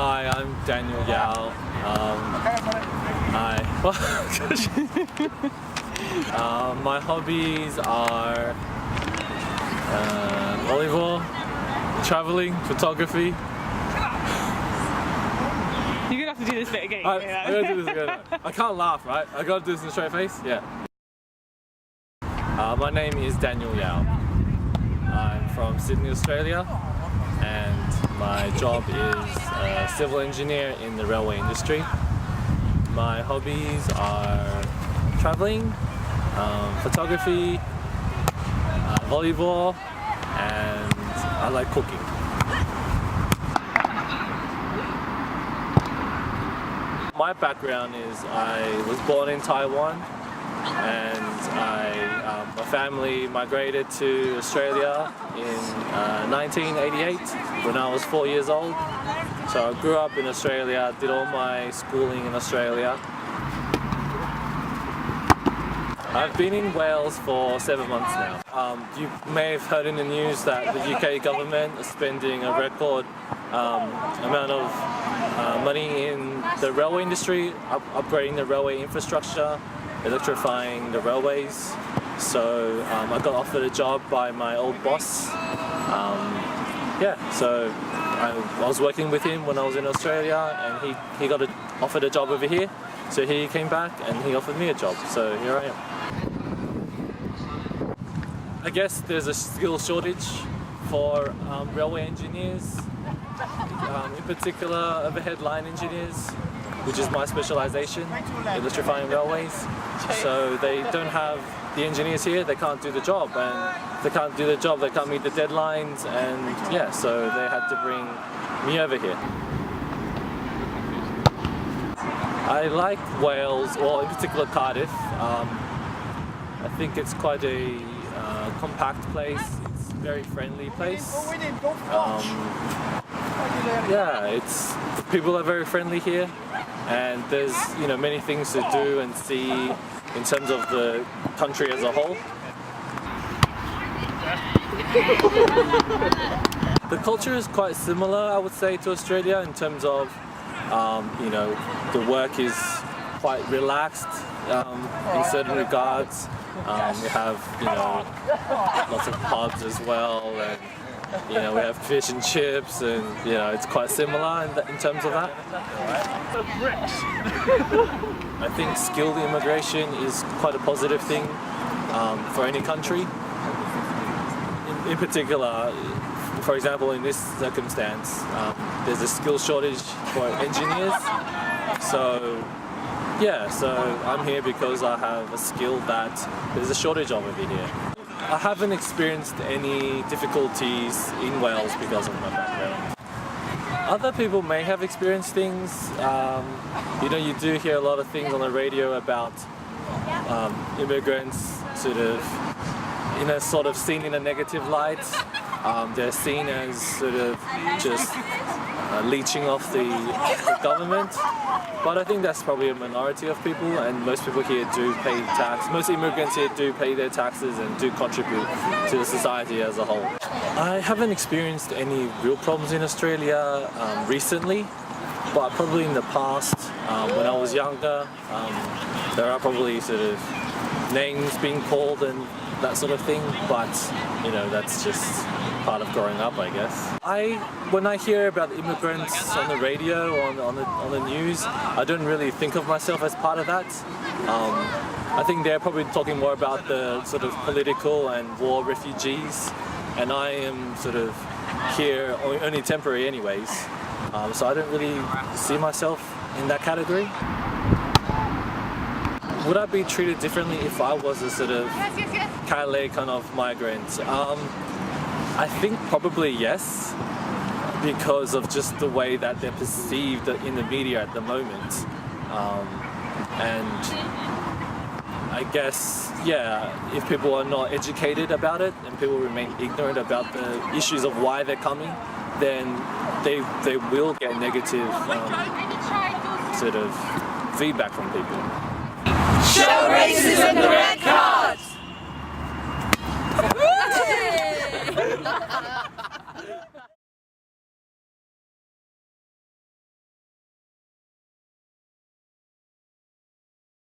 Hi, I'm Dan Yao. My hobbies are volleyball, traveling, photography. You're gonna have to do this bit again. I gotta do this again. I can't laugh, right? I gotta do this in a straight face. Yeah. My name is Daniel Yao. I'm from Sydney, Australia, and my job is a civil engineer in the railway industry. My hobbies are traveling, photography, volleyball, and I like cooking. My background is I was born in Taiwan, and my family migrated to Australia in 1988 when I was 4 years old. So I grew up in Australia, did all my schooling in Australia. I've been in Wales for 7 months now. You may have heard in the news that the UK government is spending a record amount of money in the railway industry, upgrading the railway infrastructure, electrifying the railways. So I got offered a job by my old boss. So I was working with him when I was in Australia, and he got offered a job over here. So he came back and he offered me a job. So here I am. I guess there's a skill shortage for railway engineers, in particular overhead line engineers, which is my specialization, electrifying railways. So they don't have the engineers here, they can't do the job, and if they can't do the job, they can't meet the deadlines, and yeah, so they had to bring me over here. I like Wales, or in particular Cardiff. I think it's quite a compact place. It's a very friendly place. People are very friendly here, and there's many things to do and see in terms of the country as a whole. The culture is quite similar, I would say, to Australia in terms of the work is quite relaxed in certain regards. We have lots of pubs as well, and we have fish and chips, and it's quite similar in terms of that. I think skilled immigration is quite a positive thing for any country. In particular, for example, in this circumstance, there's a skill shortage for engineers. So I'm here because I have a skill that there's a shortage of over here. I haven't experienced any difficulties in Wales because of my background. Other people may have experienced things. You do hear a lot of things on the radio about immigrants sort of seen in a negative light. They're seen as sort of just leeching off the government. But I think that's probably a minority of people, and most people here do pay tax. Most immigrants here do pay their taxes and do contribute to the society as a whole. I haven't experienced any real problems in Australia recently, but probably in the past, when I was younger, there are probably sort of names being called and that sort of thing, but that's just part of growing up, I guess. When I hear about immigrants on the radio or on the news, I don't really think of myself as part of that. I think they're probably talking more about the sort of political and war refugees, and I am sort of here only temporary anyways, so I don't really see myself in that category. Would I be treated differently if I was a sort of Calais kind of migrant? I think probably yes, because of just the way that they're perceived in the media at the moment. And I guess, if people are not educated about it and people remain ignorant about the issues of why they're coming, then they will get negative sort of feedback from people. Show racism